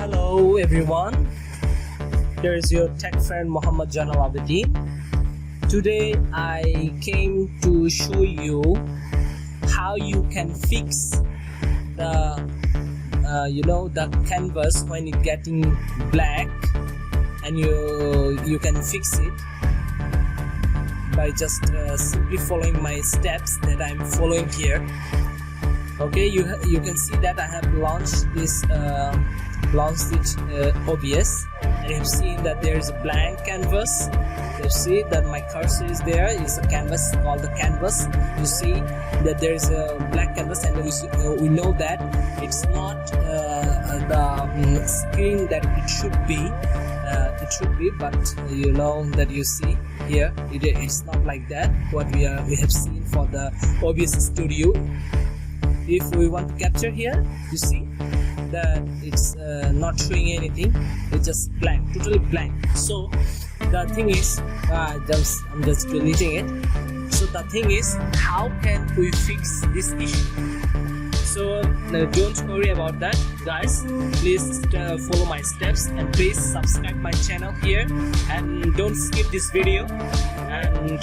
Hello everyone, here is your tech friend Muhammad Janal Abedin. Today I came to show you how you can fix the the canvas when it's getting black, and you can fix it by just simply following my steps that I'm following here. Okay, you can see that I have launched OBS, and you have seen that there is a blank canvas. You see that my cursor is there. It's a canvas called the canvas. You see that there is a black canvas, and we know that it's not the screen that it should be. But you know that you see here it's not like that. What we have seen for the OBS studio. If we want to capture here, you see that it's not showing anything. It's just blank, totally blank. So the thing is, I'm just deleting it. So the thing is, how can we fix this issue? So don't worry about that, guys. Please follow my steps, and please subscribe my channel here, and don't skip this video, and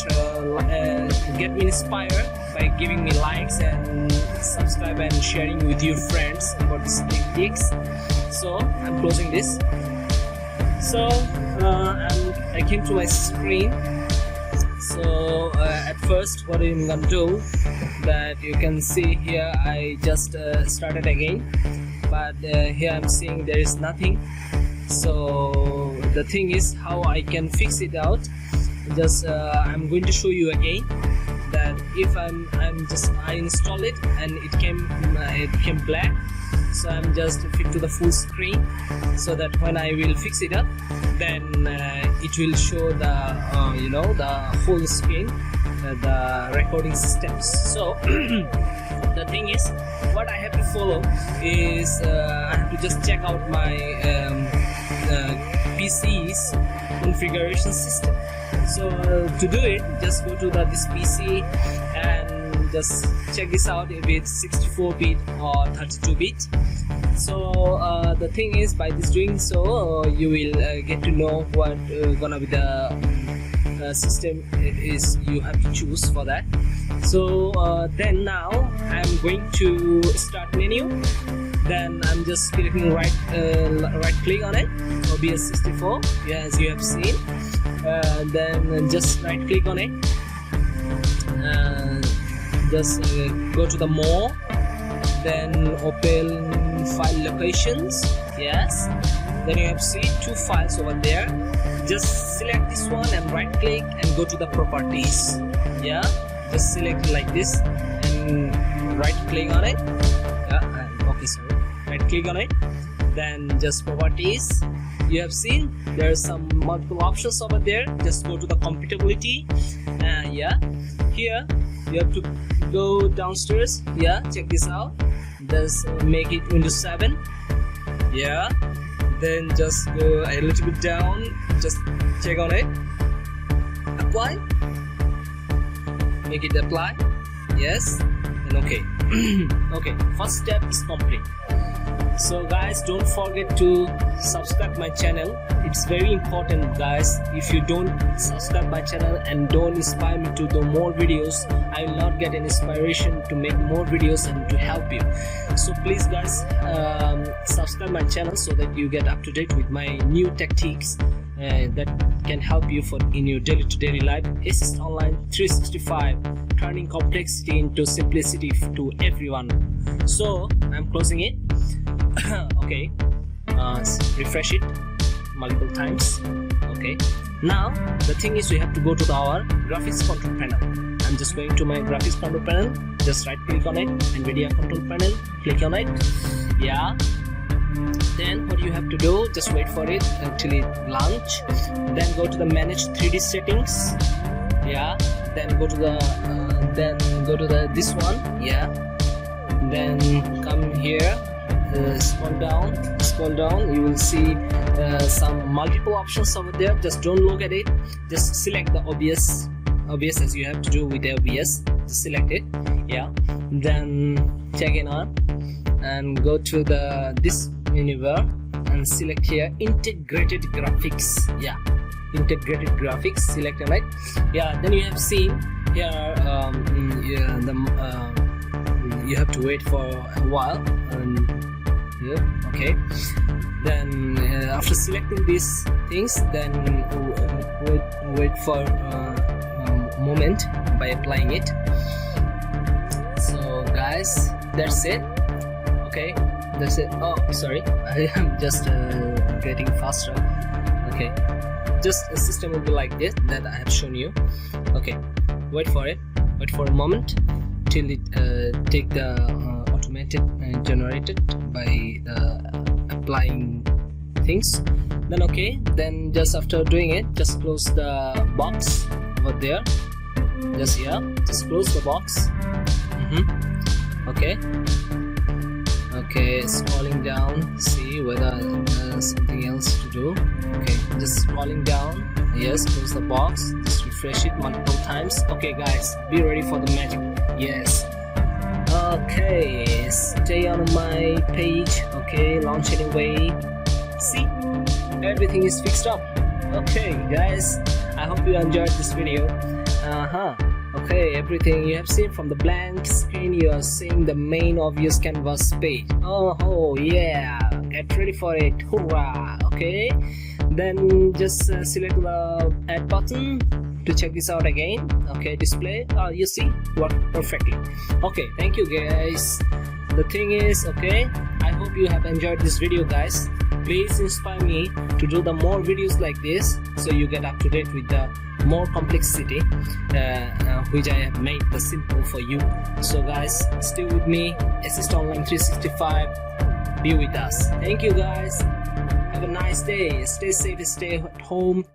get me inspired by giving me likes and subscribe and sharing with your friends about these techniques. So I'm closing this. So I came to my screen. So at first, what I'm gonna do, that you can see here, I just started again, but here I'm seeing there is nothing. So the thing is, how I can fix it out, just I'm going to show you again. That if I install it and it came black, so I'm just fit to the full screen, so that when I will fix it up, then it will show the the whole screen, the recording systems. So the thing is, what I have to follow is I have to just check out my PC's configuration system. So to do it, just go to this PC and just check this out if it's 64-bit or 32-bit. So the thing is, by this doing so, you will get to know what gonna be the system is you have to choose for that. So then now I'm going to start menu. Then I'm just clicking right click on it, OBS 64, as you have seen. Then just right click on it, just go to the more, then open file locations. Yes, then you have see two files over there. Just select this one and right click and go to the properties. Yeah, just select it like this and right click on it. Right click on it, then just properties. You have seen there are some multiple options over there. Just go to the compatibility. Yeah, here you have to go downstairs. Yeah, check this out. Just make it Windows 7. Yeah, then just go a little bit down. Just check on it. Apply. Make it apply. Yes, and okay. Okay, first step is complete. So guys, don't forget to subscribe my channel. It's very important, guys. If you don't subscribe my channel and don't inspire me to do more videos, I will not get an inspiration to make more videos and to help you. So please guys, subscribe my channel so that you get up to date with my new tactics that can help you in your daily life. Assist Online 365, turning complexity into simplicity to everyone. So I'm closing it. Okay, refresh it multiple times. Okay, now the thing is, we have to go to our graphics control panel. I'm just going to my graphics control panel. Just right click on it, NVidia control panel, click on it. Yeah, then what you have to do, just wait for it until it launch. Then go to the manage 3D settings. Yeah, then go to the this one. Yeah, then come here. Scroll down, you will see some multiple options over there. Just don't look at it, just select the OBS as you have to do with the OBS. Just select it. Yeah, then check it on and go to this menu bar and select here integrated graphics. Yeah, integrated graphics, select right. Yeah, then you have seen here you have to wait for a while. Yeah, okay, then after selecting these things, then wait for a moment by applying it. So guys, that's it. Okay, that's it. Oh, sorry, I am just getting faster. Okay, just a system will be like this that I have shown you. Okay, wait for it. Wait for a moment till it take the automated generated by applying things. Then okay, then just after doing it, just close the box over there. Just close the box. Okay. Okay, scrolling down, see whether there's something else to do. Okay, just scrolling down. Yes, close the box. Just refresh it multiple times. Okay, guys, be ready for the magic. Yes. Okay, stay on my page. Okay, launch anyway. See, everything is fixed up. Okay, guys, I hope you enjoyed this video. Okay, everything you have seen from the blank screen, you are seeing the main obvious canvas page. Oh yeah, get ready for it. Hoorah! Okay, then just select the add button to check this out again. Okay, display. You see, work perfectly. Okay, thank you guys. The thing is, okay, I hope you have enjoyed this video, guys. Please inspire me to do the more videos like this, so you get up to date with the more complexity which I have made the simple for you. So guys, stay with me. Assist Online 365. Be with us. Thank you guys. Have a nice day. Stay safe. Stay at home.